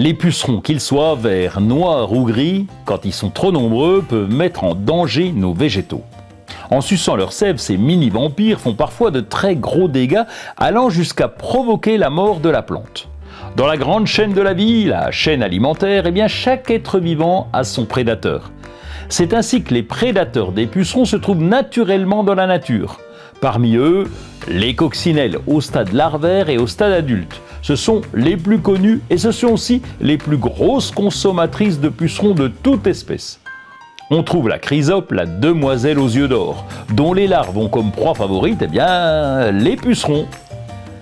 Les pucerons, qu'ils soient verts, noirs ou gris, quand ils sont trop nombreux, peuvent mettre en danger nos végétaux. En suçant leur sève, ces mini-vampires font parfois de très gros dégâts, allant jusqu'à provoquer la mort de la plante. Dans la grande chaîne de la vie, la chaîne alimentaire, eh bien, chaque être vivant a son prédateur. C'est ainsi que les prédateurs des pucerons se trouvent naturellement dans la nature. Parmi eux, les coccinelles au stade larvaire et au stade adulte. Ce sont les plus connus et ce sont aussi les plus grosses consommatrices de pucerons de toute espèce. On trouve la chrysope, la demoiselle aux yeux d'or, dont les larves ont comme proie favorite, eh bien, les pucerons.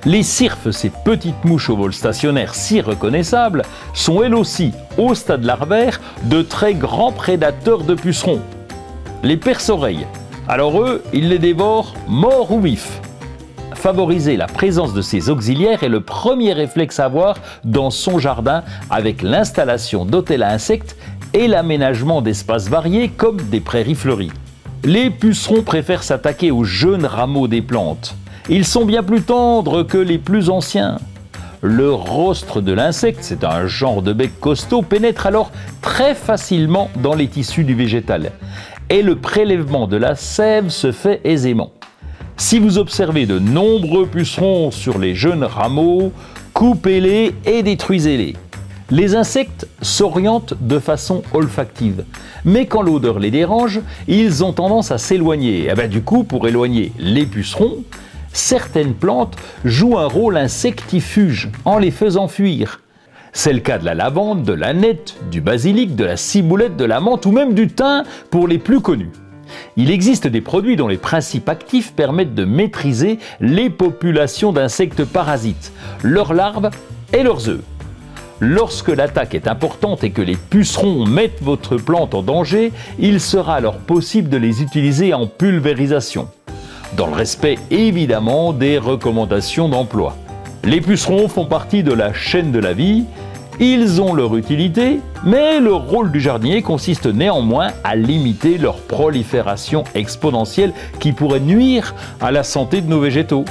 Les cirphes, ces petites mouches au vol stationnaire si reconnaissables, sont elles aussi, au stade larvaire, de très grands prédateurs de pucerons. Les perce-oreilles, alors eux, ils les dévorent morts ou vifs. Favoriser la présence de ces auxiliaires est le premier réflexe à avoir dans son jardin avec l'installation d'hôtels à insectes et l'aménagement d'espaces variés comme des prairies fleuries. Les pucerons préfèrent s'attaquer aux jeunes rameaux des plantes. Ils sont bien plus tendres que les plus anciens. Le rostre de l'insecte, c'est un genre de bec costaud, pénètre alors très facilement dans les tissus du végétal. Et le prélèvement de la sève se fait aisément. Si vous observez de nombreux pucerons sur les jeunes rameaux, coupez-les et détruisez-les. Les insectes s'orientent de façon olfactive, mais quand l'odeur les dérange, ils ont tendance à s'éloigner. Du coup, pour éloigner les pucerons, certaines plantes jouent un rôle insectifuge en les faisant fuir. C'est le cas de la lavande, de l'aneth, du basilic, de la ciboulette, de la menthe ou même du thym pour les plus connus. Il existe des produits dont les principes actifs permettent de maîtriser les populations d'insectes parasites, leurs larves et leurs œufs. Lorsque l'attaque est importante et que les pucerons mettent votre plante en danger, il sera alors possible de les utiliser en pulvérisation, dans le respect évidemment des recommandations d'emploi. Les pucerons font partie de la chaîne de la vie. Ils ont leur utilité, mais le rôle du jardinier consiste néanmoins à limiter leur prolifération exponentielle qui pourrait nuire à la santé de nos végétaux.